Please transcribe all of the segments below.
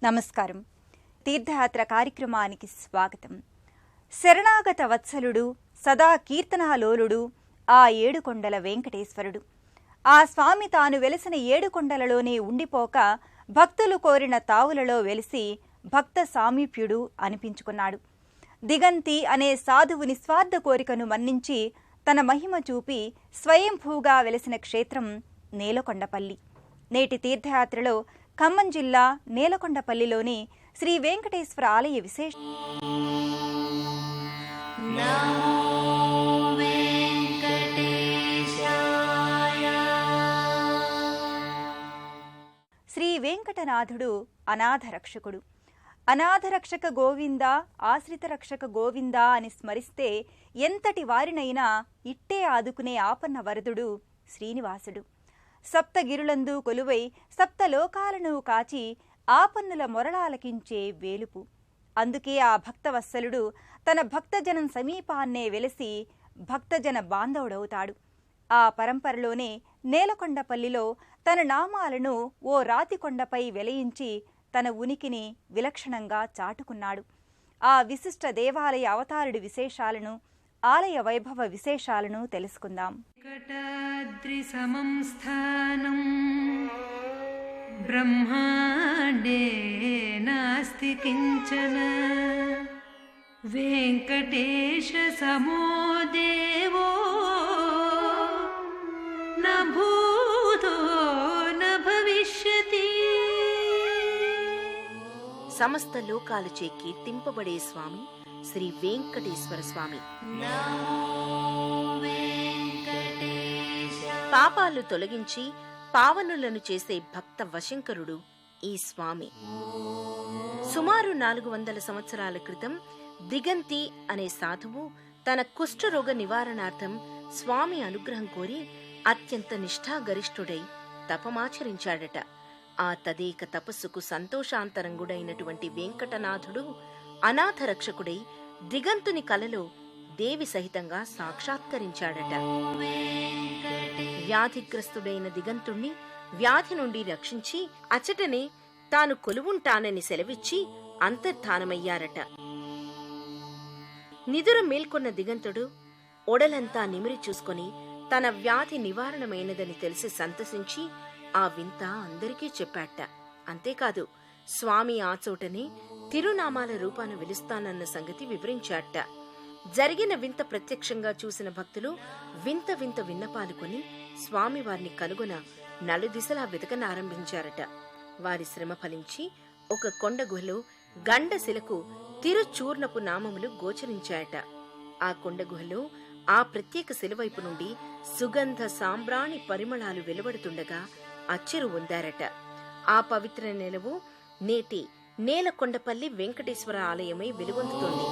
నమస్కారం. తీర్థయాత్ర కార్యక్రమానికి స్వాగతం. శరణాగత వత్సలుడు, సదా కీర్తనాలోలుడు ఆ ఏడుకొండల వెంకటేశ్వరుడు. ఆ స్వామి తాను వెలిసిన ఏడుకొండలలోనే ఉండిపోక భక్తులు కోరిన తావులలో వెలిసి భక్త సామీప్యుడు అనిపించుకున్నాడు. దిగంతి అనే సాధువు నిస్వార్థ కోరికను మన్నించి తన మహిమ చూపి స్వయంభూగా వెలిసిన క్షేత్రం నేలకొండపల్లి. నేటి తీర్థయాత్రలో ఖమ్మం జిల్లా నేలకొండపల్లిలోని శ్రీ వెంకటేశ్వర ఆలయ విశేష శ్రీ వెంకటనాథుడు అనాథ రక్షకుడు. అనాథ రక్షక గోవింద, ఆశ్రిత రక్షక గోవింద అని స్మరిస్తే ఎంతటి వారినైనా ఇట్టే ఆదుకునే ఆపన్న వరదుడు శ్రీనివాసుడు. సప్తగిరులందు కొలువై సప్తలోకాలను కాచి ఆపన్నుల మొరలాలకించే వేలుపు. అందుకే ఆ భక్తవత్సలుడు తన భక్తజనం సమీపాన్నే వెలసి భక్తజన బాంధవుడవుతాడు. ఆ పరంపరలోనే నేలకొండపల్లిలో తన నామాలను ఓ రాతికొండపై వెలయించి తన ఉనికిని విలక్షణంగా చాటుకున్నాడు. ఆ విశిష్ట దేవాలయ అవతారుడి విశేషాలను, ఆలయ వైభవ విశేషాలను తెలుసుకుందాం. వెంకటాద్రి సమం స్థానం బ్రహ్మాండే నాస్తి కించన వెంకటేశ సమో దేవో న భూతో న భవిష్యతి. సమస్త లోకాలచే కీర్తింపబడే స్వామి శ్రీ వెంకటేశ్వర స్వామి. పాపాలు తొలగించి పావనులను చేసే భక్త వశంకరుడు ఈ స్వామి. సుమారు 400 సంవత్సరాల క్రితం దిగంతి అనే సాధువు తన కుష్ఠరోగ నివారణార్థం స్వామి అనుగ్రహం కోరి అత్యంత నిష్ఠాగరిష్ఠుడై తపమాచరించాడట. ఆ తదేక తపస్సుకు సంతోషాంతరంగుడైనటువంటి వెంకటనాథుడు అనాథ రక్షకుడై దిగంతుని కలలో దేవి సహితంగా సాక్షాత్కరించాడట. వ్యాధిగ్రస్తుడైన దిగంతుణ్ణి వ్యాధి నుండి రక్షించి అచటనే తాను కొలువుంటానని సెలవిచ్చి అంతర్ధానమయ్యారట. నిదుర మేల్కొన్న దిగంతుడు ఒడలంతా నిమిరి చూసుకొని తన వ్యాధి నివారణమైనదని తెలిసి సంతసించి ఆ వింత అందరికీ చెప్పాట. అంతేకాదు, స్వామి ఆ చోటనే తిరునామాల రూపాన వెలుస్తానన్న సంగతి వివరించాట. జరిగిన వింత ప్రత్యక్షంగా చూసిన భక్తులు వింత వింత విన్నపాలు కొని స్వామివారిని కనుగొన నలుదిశలా వెతకనారంభించారట. వారి శ్రమ ఫలించి ఒక కొండ గుహలో గండశిలకు తిరుచూర్ణపు నామములు గోచరించాయట. ఆ కొండ గుహలో ఆ ప్రత్యేక శిలవైపు నుండి సుగంధ సాంబ్రాణి పరిమళాలు వెలువడుతుండగా అచ్చెరు ఉందారట. ఆ పవిత్ర నెలవు నేటి నేలకొండపల్లి వెంకటేశ్వర ఆలయమై వెలుగొందుతోంది.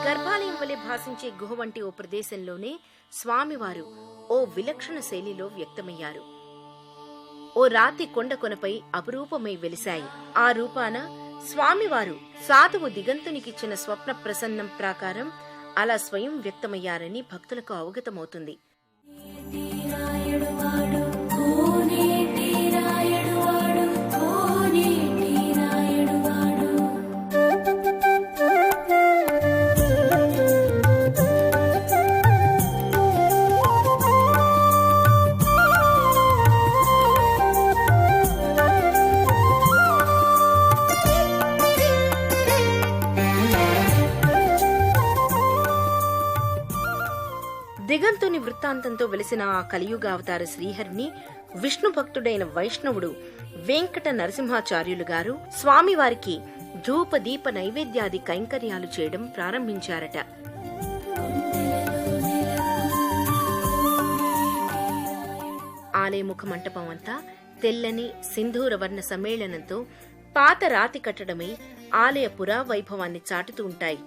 గర్భాలయం వలె భాసించే గుహ వంటి ఓ ప్రదేశంలోనే స్వామివారు ఓ విలక్షణ శైలిలో వ్యక్తమయ్యారు. ఓ రాతి కొండ కొనపై అపురూపమై వెలిశాయి. ఆ రూపాన స్వామివారు సాధువు దిగంతునికిచ్చిన స్వప్న ప్రసన్నం ప్రకారం అలా స్వయం వ్యక్తమయ్యారని భక్తులకు అవగతమవుతుంది. దిగంతుని వృత్తాంతంతో వెలిసిన ఆ కలియుగావతార శ్రీహరిని విష్ణు భక్తుడైన వైష్ణవుడు వెంకట నరసింహాచార్యులు గారు స్వామివారికి ధూప దీప నైవేద్యాది కైంకర్యాలు చేయడం ప్రారంభించారట. ఆలయముఖ మంటపం అంతా తెల్లని సింధూరవర్ణ సమ్మేళనంతో పాత రాతి కట్టడమై ఆలయ పురావైభవాన్ని చాటుతూ ఉంటాయి.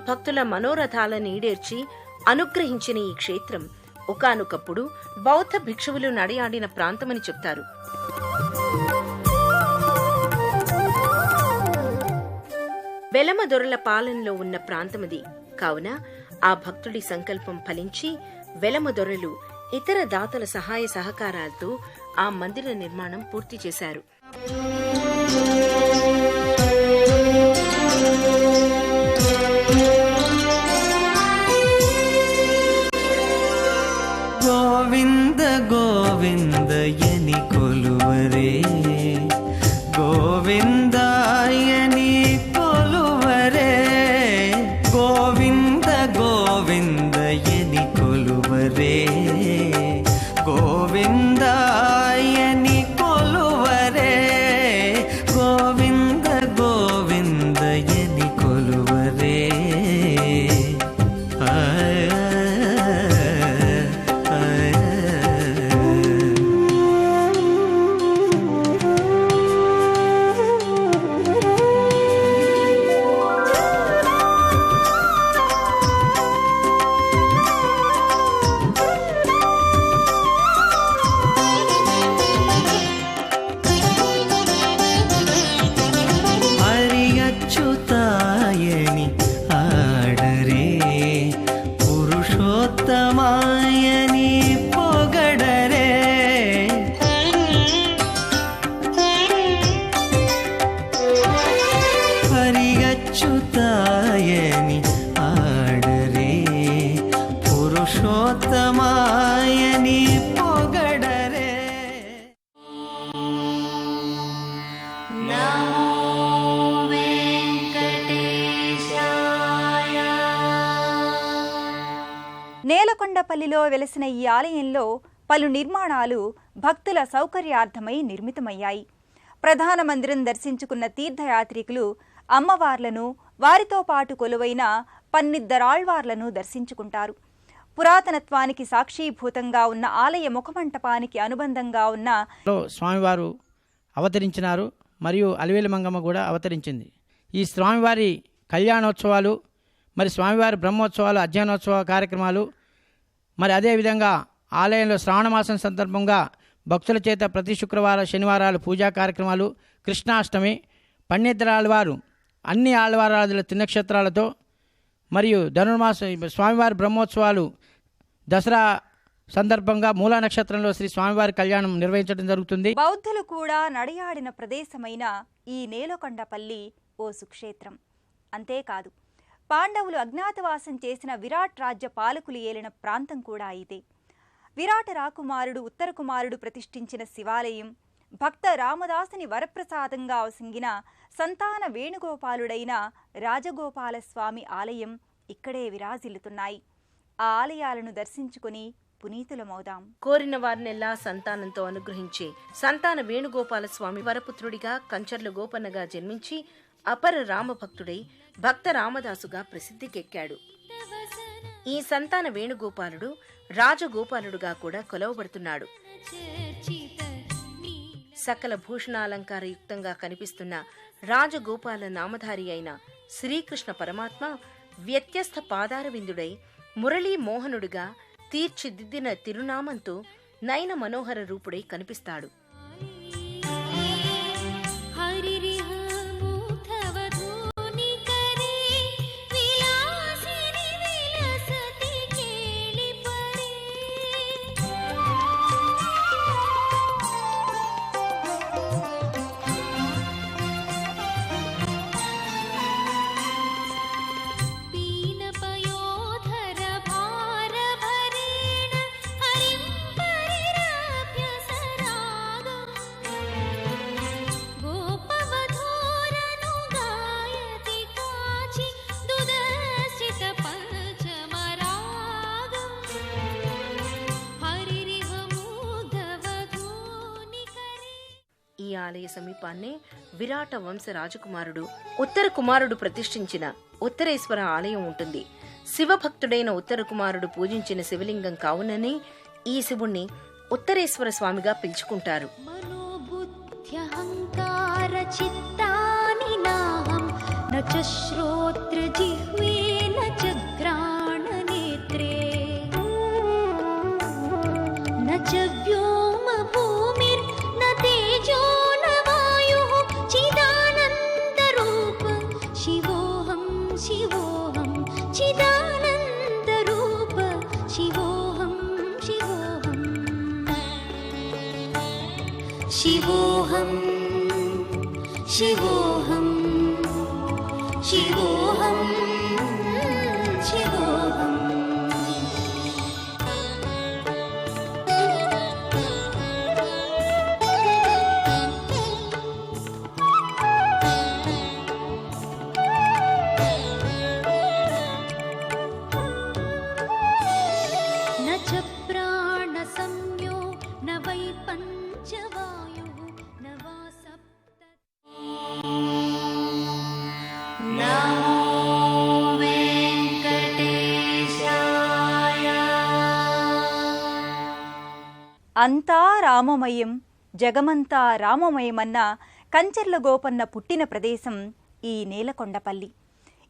భక్తుల మనోరథాలను ఈడేర్చి అనుగ్రహించిన ఈ క్షేత్రం ఒకానొకప్పుడు బౌద్ధ భిక్షువులు నడయాడిన ప్రాంతమని చెప్తారు. వెలమదొరల పాలనలో ఉన్న ప్రాంతమది కావున ఆ భక్తుడి సంకల్పం ఫలించి వెలమదొరలు ఇతర దాతల సహాయ సహకారాలతో ఆ మందిర నిర్మాణం పూర్తి చేశారు. గోవింద గోవిందయని కొలువరే, గోవిందాయని కొలువరే, గోవింద గోవిందయని కొలువరే, గోవిందాయని కొలువరే, గోవింద గోవిందయని కొలువరే. అచ్యుతాయని ఆడరే, పురుషోత్తమాయని పొగడరే, హరియచ్యుతాయని ఆడరే, పురుషోత్తమాయని పొగడరే. నేలకొండపల్లిలో వెలసిన ఈ ఆలయంలో పలు నిర్మాణాలు భక్తుల సౌకర్యార్థమై నిర్మితమయ్యాయి. ప్రధాన మందిరం దర్శించుకున్న తీర్థయాత్రికులు అమ్మవార్లను, వారితో పాటు కొలువైన పన్నిద్దరాళ్వార్లను దర్శించుకుంటారు. పురాతనత్వానికి సాక్షీభూతంగా ఉన్న ఆలయ ముఖమంటపానికి అనుబంధంగా ఉన్న స్వామివారు అవతరించినారు. మరియు అలివేలు మంగమ్మ కూడా అవతరించింది. ఈ స్వామివారి కళ్యాణోత్సవాలు, మరి స్వామివారి బ్రహ్మోత్సవాలు, అధ్యయనోత్సవ కార్యక్రమాలు, మరి అదేవిధంగా ఆలయంలో శ్రావణమాసం సందర్భంగా భక్తుల చేత ప్రతి శుక్రవారం శనివారాలు పూజా కార్యక్రమాలు, కృష్ణాష్టమి, పన్నిద్దరాళ్వారు అన్ని ఆళ్వారాదుల తినక్షత్రాలతో, మరియు ధనుర్మాసం స్వామివారి బ్రహ్మోత్సవాలు దసరా సందర్భంగా మూలా నక్షత్రంలో శ్రీ స్వామివారి కళ్యాణం నిర్వహించడం జరుగుతుంది. బౌద్ధులు కూడా నడయాడిన ప్రదేశమైన ఈ నేలకొండపల్లి ఓ సుక్షేత్రం. అంతేకాదు, పాండవులు అజ్ఞాతవాసం చేసిన విరాట్ రాజ్య పాలకులు ఏలిన ప్రాంతం కూడా ఇదే. విరాట రాకుమారుడు ఉత్తర కుమారుడు ప్రతిష్ఠించిన శివాలయం, భక్త రామదాసుని వరప్రసాదంగా అవసింగిన సంతాన వేణుగోపాలుడైన రాజగోపాలస్వామి ఆలయం ఇక్కడే విరాజిల్లుతున్నాయి. ఆ ఆలయాలను దర్శించుకుని పునీతులమవుదాం. కోరిన వారినెల్లా సంతానంతో అనుగ్రహించే సంతాన వేణుగోపాల స్వామి వరపుత్రుడిగా కంచర్ల గోపన్నగా జన్మించి అపర రామభక్తుడై భక్త రామదాసుగా ప్రసిద్ధికెక్కాడు. ఈ సంతాన వేణుగోపాలుడు రాజగోపాలుడుగా కూడా కొలవబడుతున్నాడు. సకల భూషణాలంకార యుక్తంగా కనిపిస్తున్న రాజగోపాల నామధారి అయిన శ్రీకృష్ణ పరమాత్మ వ్యత్యస్త పాదారవిందుడై మురళీ మోహనుడిగా తీర్చిదిద్దిన తిరునామంతో నయన మనోహర రూపుడై కనిపిస్తాడు. ఈ ఆలయ సమీపాన్నే విరాట వంశ రాజకుమారుడు ఉత్తర కుమారుడు ప్రతిష్ఠించిన ఉత్తరేశ్వర ఆలయం ఉంటుంది. శివభక్తుడైన ఉత్తర కుమారుడు పూజించిన శివలింగం కావుననే ఈ శివుణ్ణి ఉత్తరేశ్వర స్వామిగా పిలుచుకుంటారు. మనోబుద్ధ్యహంకార చిత్తాని నాహం న చ శ్రోత్ర జిహ్వేన जव्योम भूमिर्न तेजो न वायुः चिदानन्दरूप शिवोऽहं शिवोऽहं चिदानन्दरूप शिवोऽहं शिवोऽहं शिवोऽहं शिवोऽहं शिवोऽहं शिवोऽहम् न च प्राणसंज्ञो न वै पञ्चवायुः न वा सप्त नमो वेङ्कटेशाय అంతా రామమయం జగమంతా రామమయమన్న కంచెర్ల గోపన్న పుట్టిన ప్రదేశం ఈ నేలకొండపల్లి.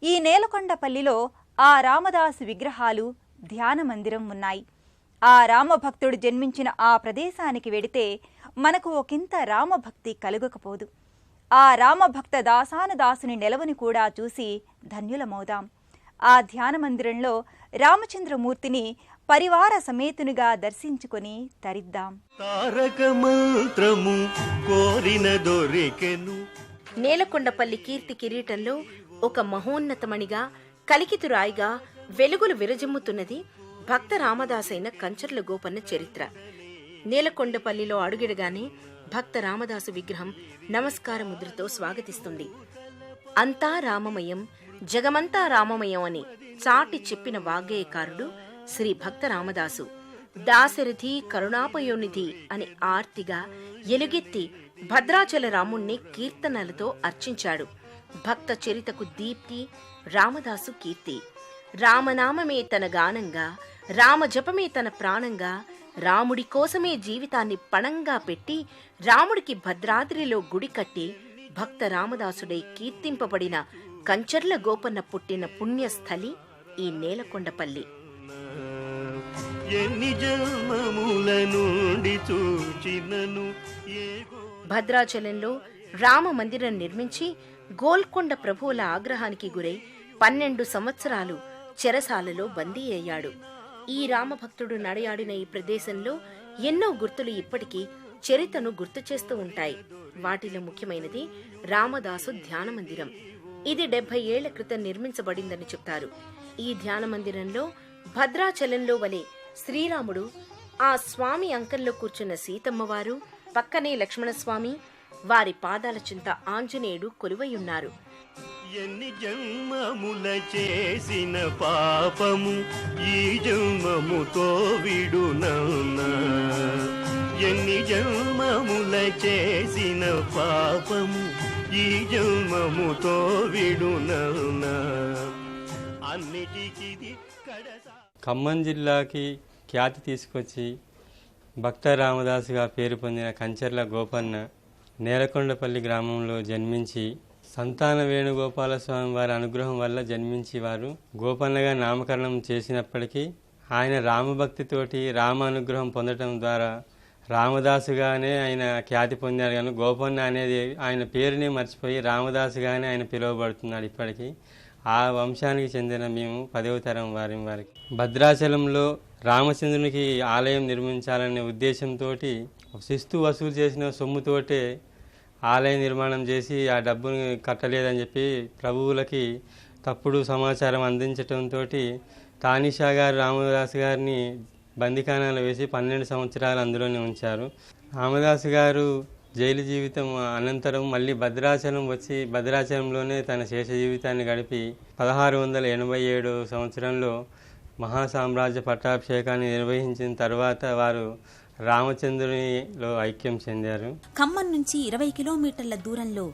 ఈ నేలకొండపల్లిలో ఆ రామదాసు విగ్రహాలు, ధ్యాన మందిరం ఉన్నాయి. ఆ రామభక్తుడు జన్మించిన ఆ ప్రదేశానికి వెడితే మనకు ఒకంత రామభక్తి కలుగకపోదు. ఆ రామభక్త దాసానుదాసుని నెలవుని కూడా చూసి ధన్యులమవుదాం. ఆ ధ్యాన మందిరంలో రామచంద్రమూర్తిని పరివార సమేతునిగా దర్శించుకొని తరిద్దాం. తారక మంత్రము కోరిన దొరికెను. నేలకొండపల్లి కీర్తి కిరీటంలో ఒక మహోన్నతమణిగా, కలికితురాయిగా వెలుగులు విరజిమ్ముతున్నది భక్త రామదాసైన కంచర్ల గోపన్న చరిత్ర. నేలకొండపల్లిలో అడుగిడగానే భక్త రామదాసు విగ్రహం నమస్కార ముద్రతో స్వాగతిస్తుంది. అంతా రామమయం జగమంతా రామమయం అని చాటి చెప్పిన వాగ్గేయకారుడు శ్రీ భక్త రామదాసు. దాశరథి కరుణాపయోనిధి అని ఆర్తిగా ఎలుగెత్తి భద్రాచల రాముణ్ణి కీర్తనలతో అర్చించాడు. భక్త చరితకు దీప్తి రామదాసు కీర్తి. రామనామమే తన గానంగా, రామజపమే తన ప్రాణంగా, రాముడి కోసమే జీవితాన్ని పణంగా పెట్టి రాముడికి భద్రాద్రిలో గుడి కట్టి భక్త రామదాసుడై కీర్తింపబడిన కంచర్ల గోపన్న పుట్టిన పుణ్యస్థలి ఈ నేలకొండపల్లి. ఎన్ని జన్మముల నుండి చూచినను భద్రాచలంలో రామ మందిరం నిర్మించి గోల్కొండ ప్రభువుల ఆగ్రహానికి గురై 12 సంవత్సరాలు చెరసాలలో బందీ అయ్యాడు. ఈ రామభక్తుడు నడయాడిన ఈ ప్రదేశంలో ఎన్నో గుర్తులు ఇప్పటికీ చరితను గుర్తు చేస్తూ ఉంటాయి. వాటిలో ముఖ్యమైనది రామదాసు ధ్యాన మందిరం. ఇది 70 ఏళ్ల క్రితం నిర్మించబడిందని చెప్తారు. ఈ ధ్యాన మందిరంలో భద్రాచలంలో వలె శ్రీరాముడు, ఆ స్వామి అంకంలో కూర్చున్న సీతమ్మవారు, పక్కనే లక్ష్మణస్వామి, వారి పాదాల చింత ఆంజనేయుడు కొలువైయున్నారు. ఎన్ని జన్మముల చేసిన పాపము ఈ జన్మముతో విడునన్నా. ఎన్ని జన్మముల చేసిన పాపము ఈ జన్మముతో విడునన్నా. అన్నిటికీ ఖమ్మం జిల్లాకి ఖ్యాతి తీసుకొచ్చి భక్త రామదాసుగా పేరు పొందిన కంచర్ల గోపన్న నేలకొండపల్లి గ్రామంలో జన్మించి సంతాన వేణుగోపాలస్వామి వారి అనుగ్రహం వల్ల జన్మించి వారు గోపన్నగా నామకరణం చేసినప్పటికీ ఆయన రామభక్తితోటి రామ అనుగ్రహం పొందడం ద్వారా రామదాసుగానే ఆయన ఖ్యాతి పొందారు. కానీ గోపన్న అనేది ఆయన పేరుని మర్చిపోయి రామదాసుగానే ఆయన పిలువబడుతున్నాడు. ఇప్పటికీ ఆ వంశానికి చెందిన మేము 10వ తరం వారికి భద్రాచలంలో రామచంద్రునికి ఆలయం నిర్మించాలనే ఉద్దేశంతో శిస్తు వసూలు చేసిన సొమ్ముతోటే ఆలయ నిర్మాణం చేసి ఆ డబ్బుని కట్టలేదని చెప్పి ప్రభువులకి తప్పుడు సమాచారం అందించడంతో తానిషా గారు రామదాసు గారిని బందిఖానాలో వేసి 12 సంవత్సరాలు అందులోనే ఉంచారు. రామదాసు గారు జైలు జీవితం అనంతరం మళ్ళీ భద్రాచలం వచ్చి భద్రాచలంలోనే తన శేష జీవితాన్ని గడిపి 1687 సంవత్సరంలో మహాసామ్రాజ్య పట్టాభిషేకాన్ని నిర్వహించిన తర్వాత వారు రామచంద్రునిలో ఐక్యం చెందారు. ఖమ్మం నుంచి 20 కిలోమీటర్ల దూరంలో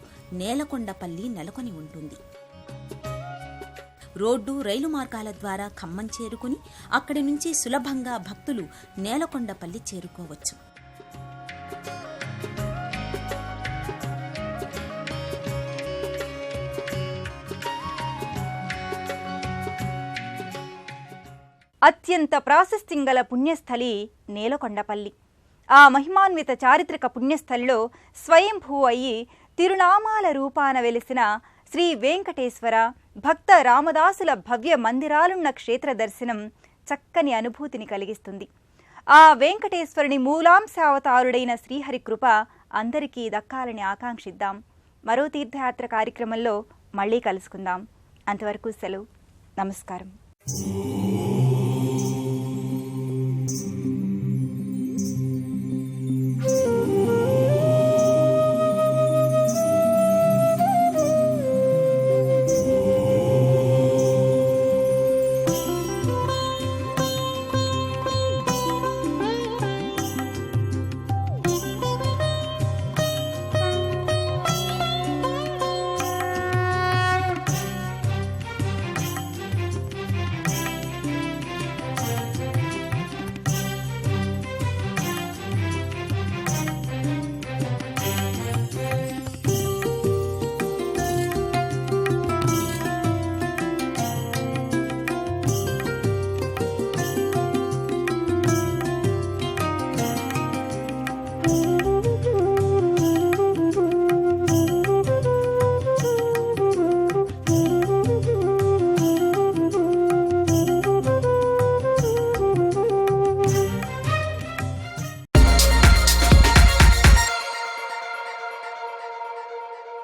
నేలకొండపల్లి నెలకొని ఉంటుంది. రోడ్డు, రైలు మార్గాల ద్వారా ఖమ్మం చేరుకుని అక్కడి నుంచి సులభంగా భక్తులు నేలకొండపల్లి చేరుకోవచ్చు. అత్యంత ప్రాశస్త్యం గల పుణ్యస్థలి నేలకొండపల్లి. ఆ మహిమాన్విత చారిత్రక పుణ్యస్థలిలో స్వయంభూ అయ్యి తిరునామాల రూపాన వెలిసిన శ్రీ వెంకటేశ్వర భక్త రామదాసుల భవ్య మందిరాలున్న క్షేత్ర దర్శనం చక్కని అనుభూతిని కలిగిస్తుంది. ఆ వెంకటేశ్వరుని మూలాంశావతారుడైన శ్రీహరి కృప అందరికీ దక్కాలని ఆకాంక్షిద్దాం. మరో తీర్థయాత్ర కార్యక్రమంలో మళ్ళీ కలుసుకుందాం. అంతవరకు సెలవు. నమస్కారం.